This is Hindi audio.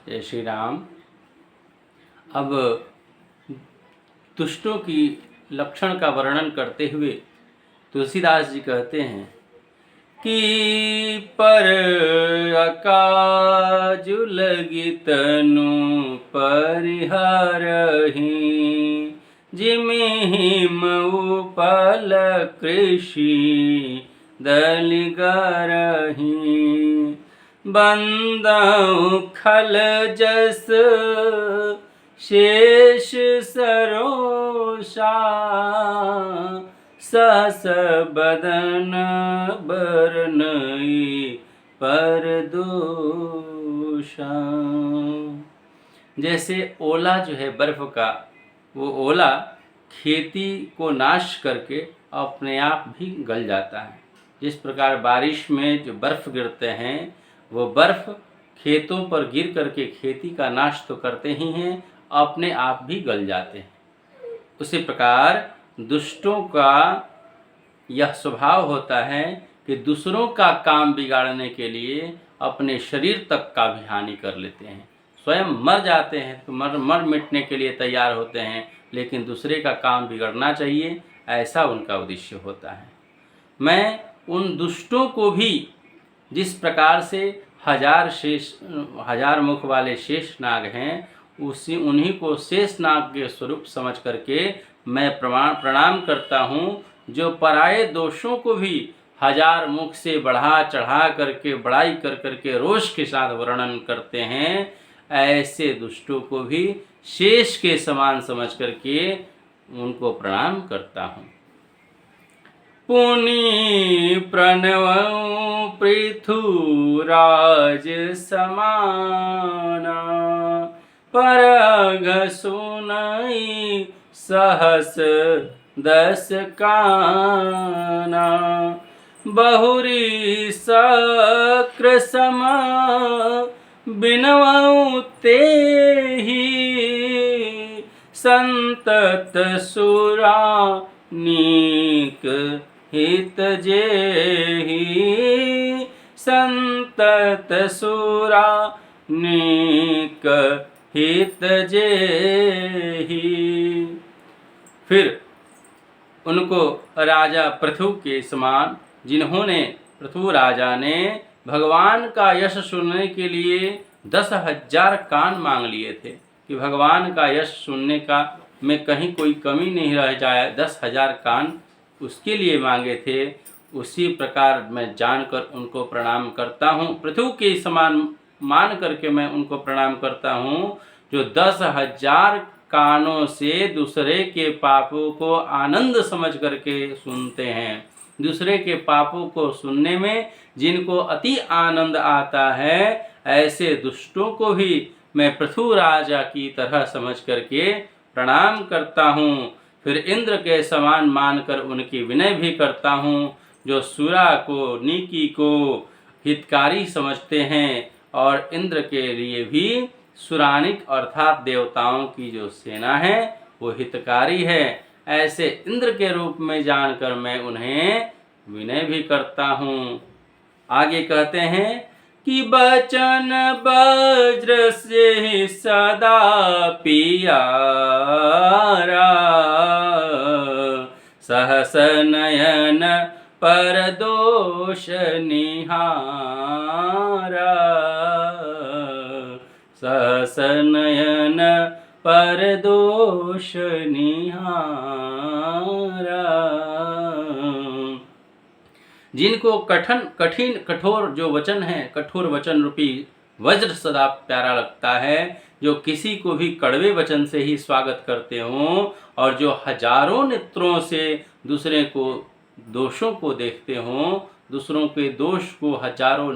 जय श्री राम। अब दुष्टों की लक्षण का वर्णन करते हुए तुलसीदास जी कहते हैं कि पर अकाजु लगी तनु परिहरहि जिमिहिम उपल कृषि दलिगरहि बंदौ खल जस शेष सरोषा सहस बदन बरनई परदोषा। जैसे ओला जो है बर्फ का, वो ओला खेती को नाश करके अपने आप भी गल जाता है। जिस प्रकार बारिश में जो बर्फ़ गिरते हैं, वो बर्फ़ खेतों पर गिर करके खेती का नाश तो करते ही हैं, अपने आप भी गल जाते हैं। उसी प्रकार दुष्टों का यह स्वभाव होता है कि दूसरों का काम बिगाड़ने के लिए अपने शरीर तक का भी हानि कर लेते हैं। स्वयं मर जाते हैं तो मर मिटने के लिए तैयार होते हैं, लेकिन दूसरे का काम बिगड़ना चाहिए, ऐसा उनका उद्देश्य होता है। मैं उन दुष्टों को भी जिस प्रकार से हजार मुख वाले शेष नाग हैं, उन्हीं को शेष नाग के स्वरूप समझ करके मैं प्रणाम करता हूँ, जो पराये दोषों को भी हजार मुख से बढ़ा चढ़ा करके बड़ाई कर करके रोष के साथ वर्णन करते हैं। ऐसे दुष्टों को भी शेष के समान समझ करके उनको प्रणाम करता हूँ। पुनि प्रणव पृथुराज समाना परघ सुनई सहस दस काना बहुरी सक्र सम बिनवउ तेहि संतत सुरा नीक हित जेहि संतत सुरा नीक हित जेहि। फिर उनको राजा पृथु के समान, जिन्होंने पृथु राजा ने भगवान का यश सुनने के लिए 10,000 कान मांग लिए थे कि भगवान का यश सुनने का में कहीं कोई कमी नहीं रह जाए, 10,000 कान उसके लिए मांगे थे। उसी प्रकार मैं जानकर उनको प्रणाम करता हूँ, पृथु के समान मान करके मैं उनको प्रणाम करता हूँ, जो 10,000 कानों से दूसरे के पापों को आनंद समझ करके सुनते हैं। दूसरे के पापों को सुनने में जिनको अति आनंद आता है, ऐसे दुष्टों को भी मैं पृथु राजा की तरह समझ करके प्रणाम करता हूँ। फिर इंद्र के समान मानकर उनकी विनय भी करता हूँ, जो सुरा को नीकी को हितकारी समझते हैं, और इंद्र के लिए भी सुरानिक अर्थात देवताओं की जो सेना है वो हितकारी है। ऐसे इंद्र के रूप में जानकर मैं उन्हें विनय भी करता हूँ। आगे कहते हैं कि बचन वज्र से सदा पियारा सहस नयन परदोष निहारा सहस नयन परदोष निहारा। जिनको कठिन कठोर जो वचन है, कठोर वचन रूपी वज्र सदा प्यारा लगता है, जो किसी को भी कड़वे वचन से ही स्वागत करते हों, और जो हजारों नेत्रों से दूसरे को दोषों को देखते हों, दूसरों के दोष को हजारों